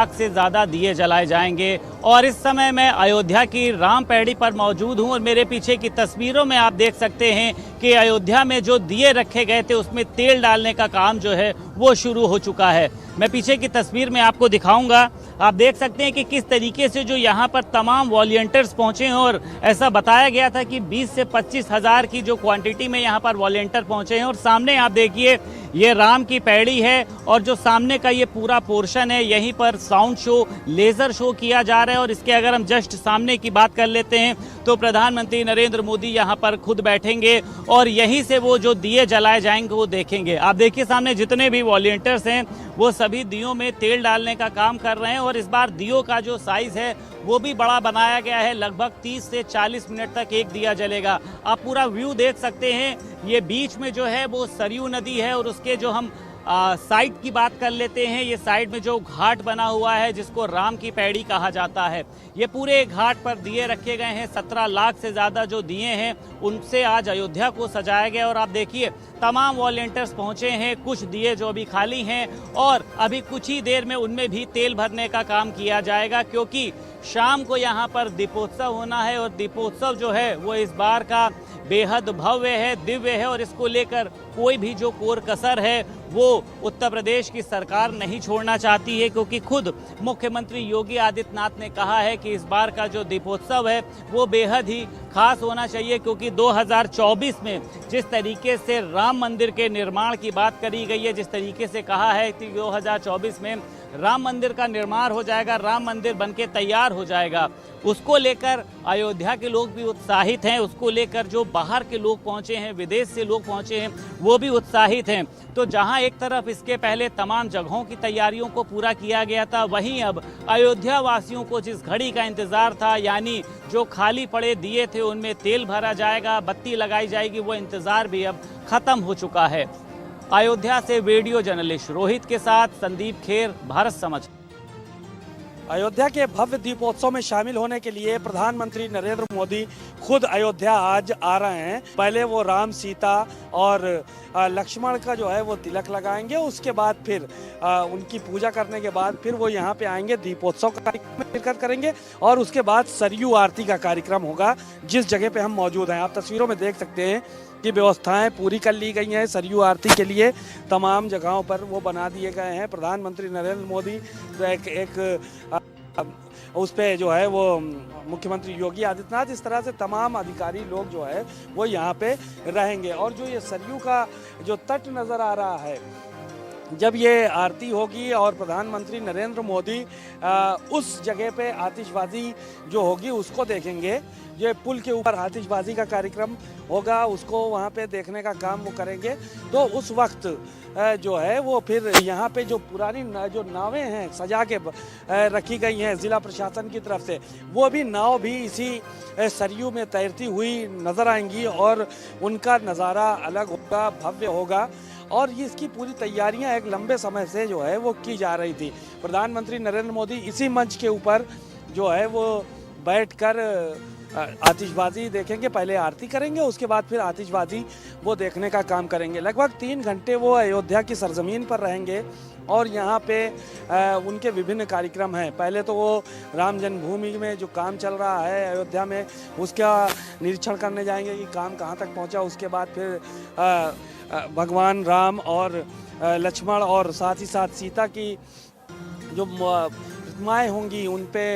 लाख से ज़्यादा दिए जलाए जाएंगे। और इस समय मैं अयोध्या की राम पैड़ी पर मौजूद हूं और मेरे पीछे की तस्वीरों में आप देख सकते हैं कि अयोध्या में जो दिए रखे गए थे उसमें तेल डालने का काम जो है वो शुरू हो चुका है। मैं पीछे की तस्वीर में आपको दिखाऊंगा। आप देख सकते हैं कि किस तरीके से जो यहाँ पर तमाम वॉलंटियर्स पहुंचे हैं और ऐसा बताया गया था कि 20 से 25 हज़ार की जो क्वांटिटी में यहाँ पर वॉलंटियर पहुंचे हैं। और सामने आप देखिए ये राम की पैड़ी है और जो सामने का ये पूरा पोर्शन है यहीं पर साउंड शो, लेजर शो किया जा रहा है। और इसके अगर हम जस्ट सामने की बात कर लेते हैं तो प्रधानमंत्री नरेंद्र मोदी यहाँ पर खुद बैठेंगे और यहीं से वो जो दिए जलाए जाएंगे वो देखेंगे। आप देखिए सामने जितने भी वॉलंटियर्स हैं वो सभी दियों में तेल डालने का काम कर रहे हैं। और इस बार दियों का जो साइज है वो भी बड़ा बनाया गया है। लगभग 30 से 40 मिनट तक एक दिया जलेगा। आप पूरा व्यू देख सकते हैं। ये बीच में जो है वो सरयू नदी है और उसके जो हम साइड की बात कर लेते हैं, ये साइड में जो घाट बना हुआ है जिसको राम की पैड़ी कहा जाता है, ये पूरे घाट पर दिए रखे गए हैं। 17 लाख से ज़्यादा जो दिए हैं उनसे आज अयोध्या को सजाया गया। और आप देखिए तमाम वॉलंटियर्स पहुंचे हैं। कुछ दिए जो अभी खाली हैं और अभी कुछ ही देर में उनमें भी तेल भरने का काम किया जाएगा, क्योंकि शाम को यहाँ पर दीपोत्सव होना है। और दीपोत्सव जो है वो इस बार का बेहद भव्य है, दिव्य है। और इसको लेकर कोई भी जो कोर कसर है वो उत्तर प्रदेश की सरकार नहीं छोड़ना चाहती है, क्योंकि खुद मुख्यमंत्री योगी आदित्यनाथ ने कहा है कि इस बार का जो दीपोत्सव है वो बेहद ही खास होना चाहिए। क्योंकि 2024 में जिस तरीके से राम मंदिर के निर्माण की बात करी गई है, जिस तरीके से कहा है कि 2024 में राम मंदिर का निर्माण हो जाएगा, राम मंदिर बनके तैयार हो जाएगा, उसको लेकर अयोध्या के लोग भी उत्साहित हैं। उसको लेकर जो बाहर के लोग पहुंचे हैं, विदेश से लोग पहुंचे हैं, वो भी उत्साहित हैं। तो जहां एक तरफ इसके पहले तमाम जगहों की तैयारियों को पूरा किया गया था, वहीं अब अयोध्या वासियों को जिस घड़ी का इंतजार था, यानी जो खाली पड़े दिए थे उनमें तेल भरा जाएगा, बत्ती लगाई जाएगी, वो इंतजार भी अब खत्म हो चुका है। अयोध्या से वीडियो जर्नलिस्ट रोहित के साथ संदीप खेर, भारत समाचार। अयोध्या के भव्य दीपोत्सव में शामिल होने के लिए प्रधानमंत्री नरेंद्र मोदी खुद अयोध्या आज आ रहे हैं। पहले वो राम, सीता और लक्ष्मण का जो है वो तिलक लगाएंगे। उसके बाद फिर उनकी पूजा करने के बाद फिर वो यहाँ पे आएंगे, दीपोत्सव का कार्यक्रम में शिरकत करेंगे और उसके बाद सरयू आरती का कार्यक्रम होगा जिस जगह पे हम मौजूद हैं। आप तस्वीरों में देख सकते हैं कि व्यवस्थाएं पूरी कर ली गई हैं। सरयू आरती के लिए तमाम जगहों पर वो बना दिए गए हैं। प्रधानमंत्री नरेंद्र मोदी तो एक उस पे जो है वो मुख्यमंत्री योगी आदित्यनाथ, इस तरह से तमाम अधिकारी लोग जो है वो यहाँ पे रहेंगे। और जो ये सरयू का जो तट नज़र आ रहा है, जब ये आरती होगी और प्रधानमंत्री नरेंद्र मोदी उस जगह पे आतिशबाजी जो होगी उसको देखेंगे। ये पुल के ऊपर आतिशबाजी का कार्यक्रम होगा, उसको वहाँ पे देखने का काम वो करेंगे। तो उस वक्त जो है वो फिर यहाँ पे जो पुरानी जो नावें हैं सजा के रखी गई हैं ज़िला प्रशासन की तरफ से, वो भी नाव भी इसी सरयू में तैरती हुई नज़र आएंगी और उनका नज़ारा अलग होगा, भव्य होगा। और ये इसकी पूरी तैयारियां एक लंबे समय से जो है वो की जा रही थी। प्रधानमंत्री नरेंद्र मोदी इसी मंच के ऊपर जो है वो बैठकर आतिशबाजी देखेंगे। पहले आरती करेंगे, उसके बाद फिर आतिशबाजी वो देखने का काम करेंगे। लगभग 3 घंटे वो अयोध्या की सरजमीन पर रहेंगे और यहाँ पे उनके विभिन्न कार्यक्रम हैं। पहले तो वो राम जन्मभूमि में जो काम चल रहा है अयोध्या में, उसका निरीक्षण करने जाएंगे कि काम कहाँ तक पहुँचा। उसके बाद फिर भगवान राम और लक्ष्मण और साथ ही साथ सीता की जो प्रतिमाएँ होंगी उन पे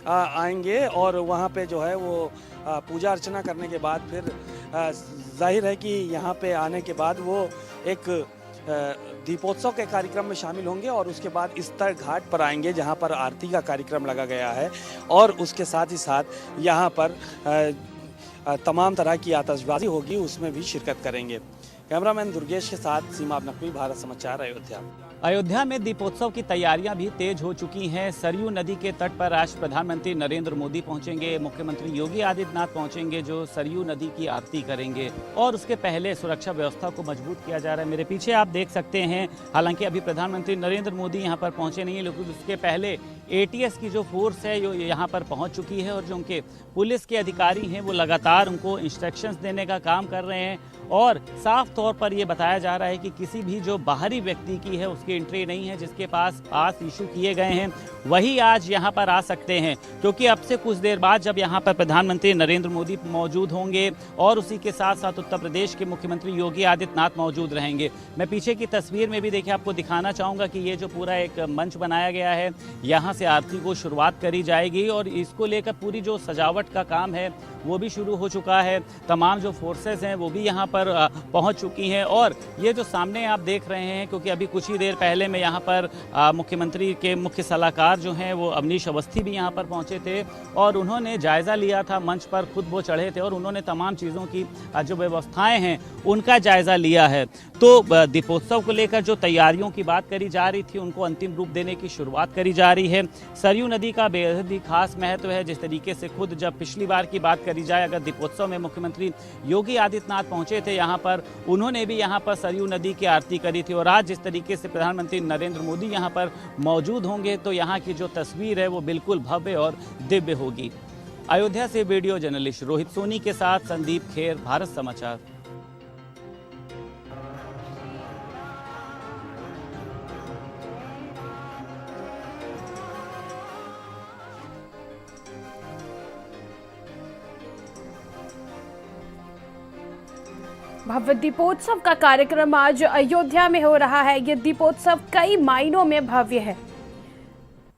आएंगे और वहाँ पे जो है वो पूजा अर्चना करने के बाद फिर जाहिर है कि यहाँ पे आने के बाद वो एक दीपोत्सव के कार्यक्रम में शामिल होंगे और उसके बाद इस तट घाट पर आएंगे जहाँ पर आरती का कार्यक्रम लगा गया है। और उसके साथ ही साथ यहाँ पर तमाम तरह की आतिशबाजी होगी, उसमें भी शिरकत करेंगे। कैमरामैन दुर्गेश के साथ सीमा नकवी, भारत समाचार, अयोध्या। अयोध्या में दीपोत्सव की तैयारियां भी तेज हो चुकी हैं। सरयू नदी के तट पर आज प्रधानमंत्री नरेंद्र मोदी पहुंचेंगे, मुख्यमंत्री योगी आदित्यनाथ पहुंचेंगे जो सरयू नदी की आरती करेंगे। और उसके पहले सुरक्षा व्यवस्था को मजबूत किया जा रहा है। मेरे पीछे आप देख सकते हैं, हालांकि अभी प्रधानमंत्री नरेंद्र मोदी यहां पर पहुंचे नहीं है, लेकिन उसके पहले ATS की जो फोर्स है जो यहाँ पर पहुँच चुकी है और जो उनके पुलिस के अधिकारी हैं वो लगातार उनको इंस्ट्रक्शंस देने का काम कर रहे हैं। और साफ तौर पर यह बताया जा रहा है कि किसी भी जो बाहरी व्यक्ति की है उसकी एंट्री नहीं है। जिसके पास पास इशू किए गए हैं वही आज यहाँ पर आ सकते हैं, क्योंकि अब से कुछ देर बाद जब यहाँ पर प्रधानमंत्री नरेंद्र मोदी मौजूद होंगे और उसी के साथ साथ उत्तर प्रदेश के मुख्यमंत्री योगी आदित्यनाथ मौजूद रहेंगे। मैं पीछे की तस्वीर में भी देखिए आपको दिखाना चाहूँगा कि ये जो पूरा एक मंच बनाया गया है, यहाँ से आरती को शुरुआत करी जाएगी और इसको लेकर पूरी जो सजावट का काम है वो भी शुरू हो चुका है। तमाम जो फोर्सेस हैं वो भी यहाँ पर पहुँच चुकी हैं और ये जो सामने आप देख रहे हैं, क्योंकि अभी कुछ ही देर पहले में यहाँ पर मुख्यमंत्री के मुख्य सलाहकार जो हैं वो अवनीश अवस्थी भी यहाँ पर पहुँचे थे और उन्होंने जायज़ा लिया था। मंच पर खुद वो चढ़े थे और उन्होंने तमाम चीज़ों की जो व्यवस्थाएं हैं उनका जायज़ा लिया है। तो दीपोत्सव को लेकर जो तैयारियों की बात करी जा रही थी उनको अंतिम रूप देने की शुरुआत करी जा रही है। सरयू नदी का बेहद ही खास महत्व है। जिस तरीके से खुद जब पिछली बार की बात करी जाए, अगर दीपोत्सव में मुख्यमंत्री योगी आदित्यनाथ पहुंचे थे यहाँ पर, उन्होंने भी यहाँ पर सरयू नदी की आरती करी थी और आज जिस तरीके से प्रधानमंत्री नरेंद्र मोदी यहाँ पर मौजूद होंगे तो यहाँ की जो तस्वीर है वो बिल्कुल भव्य और दिव्य होगी। अयोध्या से वीडियो जर्नलिस्ट रोहित सोनी के साथ संदीप खेर, भारत समाचार। भव्य दीपोत्सव का कार्यक्रम आज अयोध्या में हो रहा है। ये दीपोत्सव कई मायनों में भव्य है।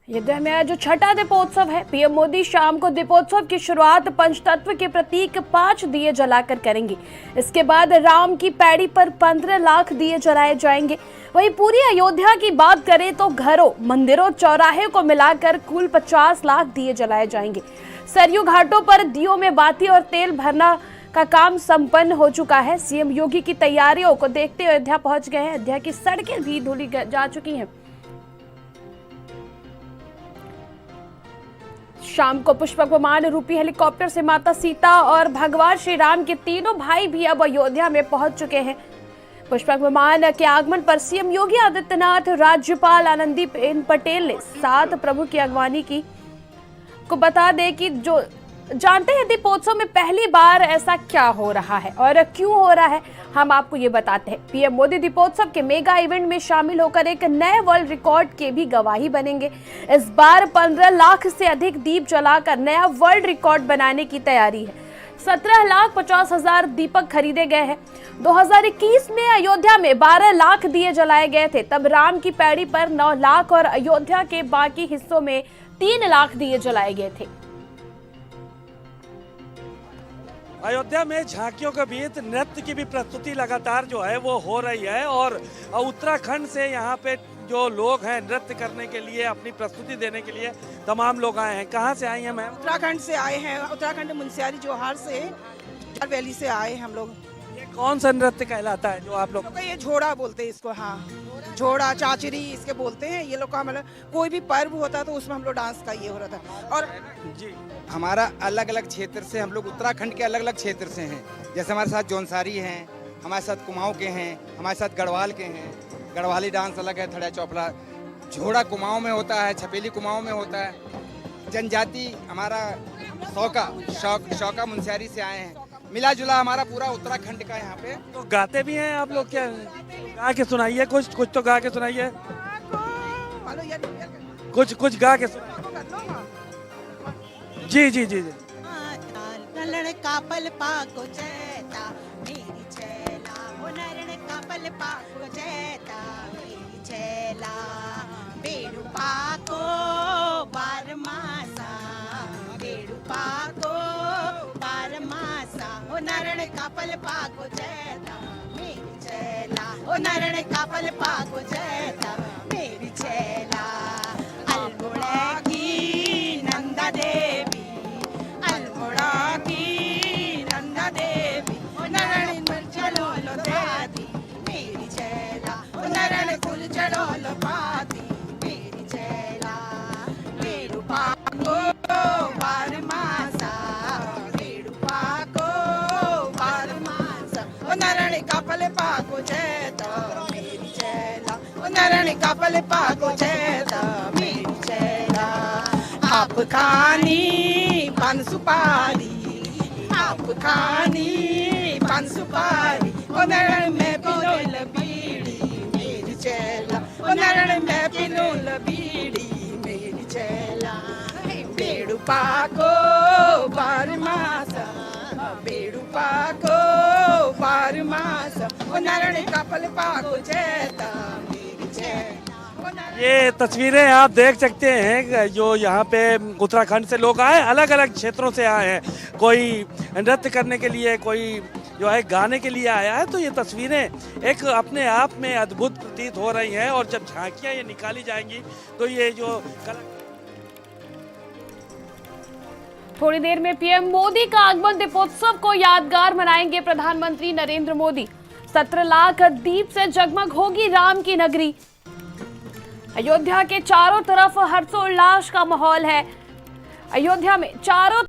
अयोध्या में आज जो छठा दीपोत्सव है, पीएम मोदी शाम को दीपोत्सव की शुरुआत पंचतत्व के प्रतीक 5 दिए जलाकर करेंगे। इसके बाद राम की पैड़ी पर 15 लाख दिए जलाए जाएंगे। वहीं पूरी अयोध्या की बात करें तो घरों, मंदिरों, चौराहे को मिलाकर कुल 50 लाख दिए जलाए जाएंगे। सरयू घाटों पर दियों में बाती और तेल भरना का काम संपन्न हो चुका है। सीएम योगी की तैयारियों को देखते हुए अयोध्या पहुंच गए हैं। अयोध्या की सड़कें भी धुली जा चुकी हैं। शाम को पुष्पक विमान रूपी हेलीकॉप्टर से माता सीता और भगवान श्री राम के तीनों भाई भी अब अयोध्या में पहुंच चुके हैं। पुष्पक विमान के आगमन पर सीएम योगी आदित्यनाथ, राज्यपाल आनंदीबेन पटेल ने 7 प्रभु की अगवानी की। को बता दें कि जो जानते हैं दीपोत्सव में पहली बार ऐसा क्या हो रहा है और क्यों हो रहा है, हम आपको ये बताते हैं। पीएम मोदी दीपोत्सव के मेगा इवेंट में शामिल होकर एक नए वर्ल्ड रिकॉर्ड के भी गवाही बनेंगे। इस बार 15 लाख से अधिक दीप जलाकर नया वर्ल्ड रिकॉर्ड बनाने की तैयारी है। 17,50,000 दीपक खरीदे गए हैं। 2021 में अयोध्या में 12 लाख दिए जलाए गए थे। तब राम की पैड़ी पर 9 लाख और अयोध्या के बाकी हिस्सों में 3 लाख दिए जलाए गए थे। अयोध्या में झांकियों के बीच नृत्य की भी प्रस्तुति लगातार जो है वो हो रही है और उत्तराखंड से यहाँ पे जो लोग हैं नृत्य करने के लिए, अपनी प्रस्तुति देने के लिए तमाम लोग आए हैं। कहाँ से आई हैं मैम? उत्तराखंड से आए हैं। उत्तराखंड मुनस्यारी जोहार से, जोहार वैली से आए हम लोग। ये कौन सा नृत्य कहलाता है जो आप लोग? तो ये झोड़ा बोलते हैं इसको। हाँ, झोड़ा, चाचरी इसके बोलते हैं। ये लोग का मतलब कोई भी पर्व होता है तो उसमें हम लोग डांस का ये हो रहा था। और जी, हमारा अलग अलग क्षेत्र से, हम लोग उत्तराखंड के अलग अलग क्षेत्र से हैं। जैसे हमारे साथ जौनसारी हैं, हमारे साथ कुमाऊं के हैं, हमारे साथ गढ़वाल के हैं। गढ़वाली डांस अलग है, थड़ा चौपड़ा। झोड़ा कुमाऊं में होता है, छपेली कुमाऊं में होता है। जनजाति हमारा शौका मुनस्यारी से आए हैं। मिला जुला हमारा पूरा उत्तराखंड का यहाँ पे। तो गाते भी हैं आप लोग क्या? गा के सुनाइए, कुछ तो गा के सुनाइए। कुछ गा के सुनाइए। जी जी जी जी। नरण का पल पाको जैता मेरी छैला, वो नरण का पल पाको जैता मेरी छैला, बेड़ू पाको बारमासा, बेड़ू पाको बारमासा, वो नरण का पल पाको जैता मेरी छैला, वो नरण का पल पाको जैता मेरी छैला। अल्मोड़ा की नंदा देवी, अल्मोड़ा की नंदा देवी, नरण फूल चढ़ो लो दादी मेरी छैला, नरण फूल चढ़ो लो पाती मेरी छैला, बेड़ू पाको बारमासा, बेड़ू पाको बारमासा, नरण का पल पाको जैता मेरी छैला, नरण का पल पाको जैता मेरी छैला। आप खानी पान सुपारी, आप खानी पान सुपारी, ओ नैणन में पिनोल बीड़ी मेरी चैला, ओ नैणन में पिनोल बीड़ी मेरी चैला, बेड़ू पाको बारमासा, बेड़ू पाको बारमासा, ओ नैणन कपल पाको चैता मेरी चैला। ये तस्वीरें आप देख सकते हैं जो यहाँ पे उत्तराखंड से लोग आए, अलग अलग क्षेत्रों से आए हैं, कोई नृत्य करने के लिए, कोई जो है गाने के लिए आया है। तो ये तस्वीरें एक अपने आप में अद्भुत प्रतीत हो रही हैं और जब झांकियां ये निकाली जाएंगी तो ये जो थोड़ी देर में पीएम मोदी का आगमन दीपोत्सव को यादगार मनाएंगे प्रधानमंत्री नरेंद्र मोदी। 17 लाख दीप से जगमग होगी राम की नगरी। अयोध्या के चारों तरफ हर्षोल्लास का माहौल है। अयोध्या में चारों